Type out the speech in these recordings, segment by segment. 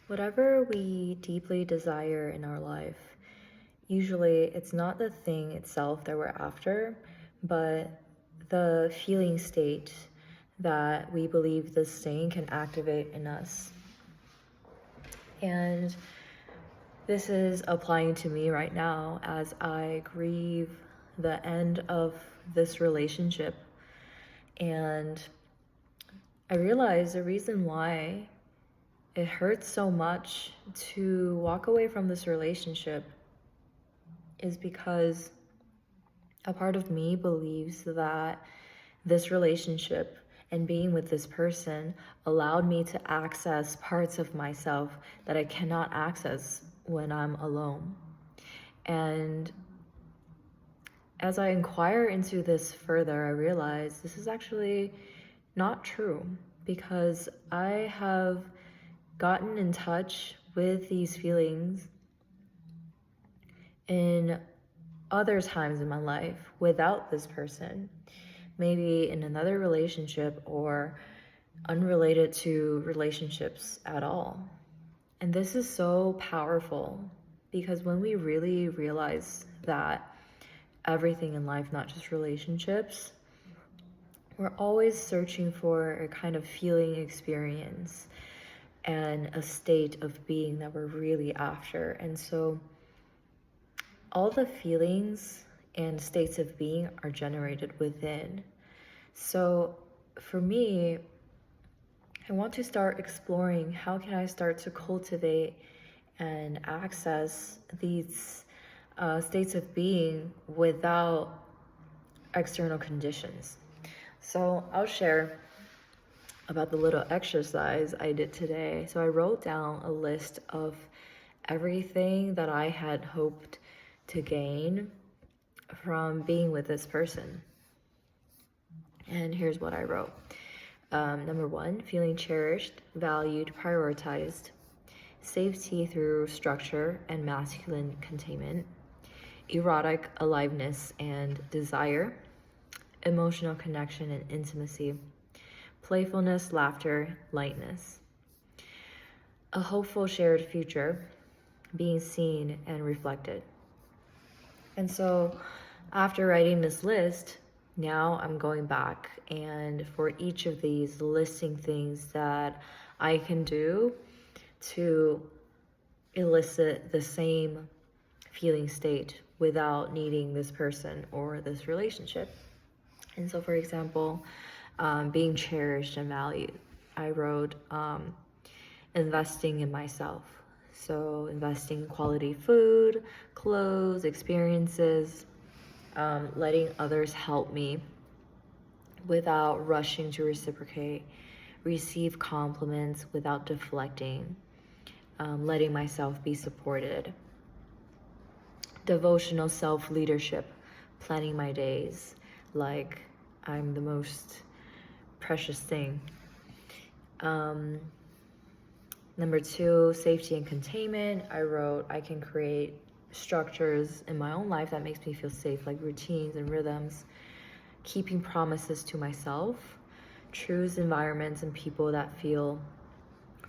Whatever we deeply desire in our life, usually it's not the thing itself that we're after, but the feeling state that we believe this thing can activate in us. And this is applying to me right now as I grieve the end of this relationship. And I realize the reason why it hurts so much to walk away from this relationship is because a part of me believes that this relationship and being with this person allowed me to access parts of myself that I cannot access when I'm alone. And as I inquire into this further, I realize this is actually not true, because I have gotten in touch with these feelings in other times in my life without this person, maybe in another relationship or unrelated to relationships at all. And this is so powerful, because when we really realize that everything in life, not just relationships, we're always searching for a kind of feeling experience and a state of being that we're really after. And so all the feelings and states of being are generated within. So for me, I want to start exploring how can I start to cultivate and access these states of being without external conditions. So I'll share about the little exercise I did today. So I wrote down a list of everything that I had hoped to gain from being with this person. And here's what I wrote. Number 1, feeling cherished, valued, prioritized, safety through structure and masculine containment, erotic aliveness and desire, emotional connection and intimacy, playfulness, laughter, lightness, a hopeful shared future, being seen and reflected. And so after writing this list, now I'm going back and for each of these listing things that I can do to elicit the same feeling state without needing this person or this relationship. And so, for example, being cherished and valued, I wrote investing in myself. So investing in quality food, clothes, experiences, letting others help me without rushing to reciprocate, receive compliments without deflecting, letting myself be supported, devotional self-leadership, planning my days like I'm the most precious thing. Number 2, safety and containment. I wrote, I can create structures in my own life that makes me feel safe, like routines and rhythms, keeping promises to myself, choose environments and people that feel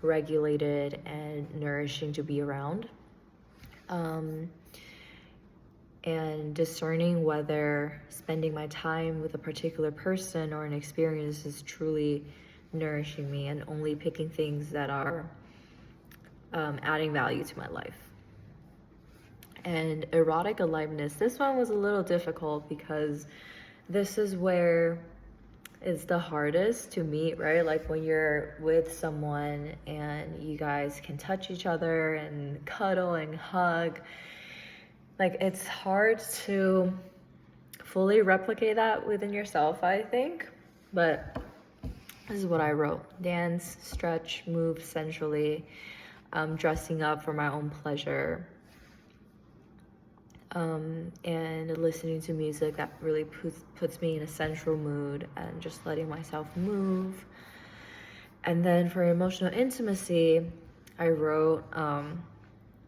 regulated and nourishing to be around, and discerning whether spending my time with a particular person or an experience is truly nourishing me, and only picking things that are adding value to my life. And erotic aliveness, this one was a little difficult because this is where it's the hardest to meet, right? Like when you're with someone and you guys can touch each other and cuddle and hug, like it's hard to fully replicate that within yourself, I think. But this is what I wrote: dance, stretch, move sensually, dressing up for my own pleasure, and listening to music that really puts me in a sensual mood, and just letting myself move. And then for emotional intimacy, I wrote,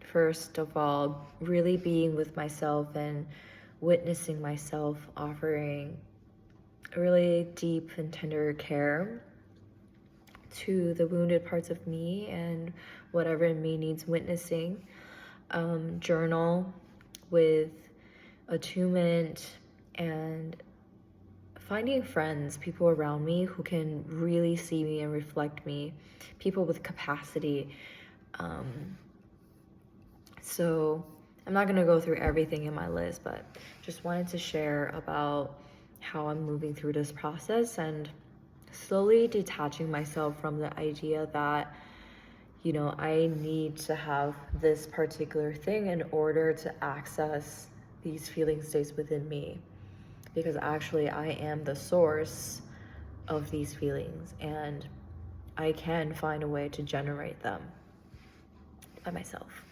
first of all, really being with myself and witnessing myself offering really deep and tender care to the wounded parts of me and whatever in me needs witnessing. Journal with attunement and finding friends, people around me who can really see me and reflect me, people with capacity. So I'm not going to go through everything in my list, but just wanted to share about how I'm moving through this process and slowly detaching myself from the idea that, you know, I need to have this particular thing in order to access these feeling states within me. Because actually, I am the source of these feelings and I can find a way to generate them by myself.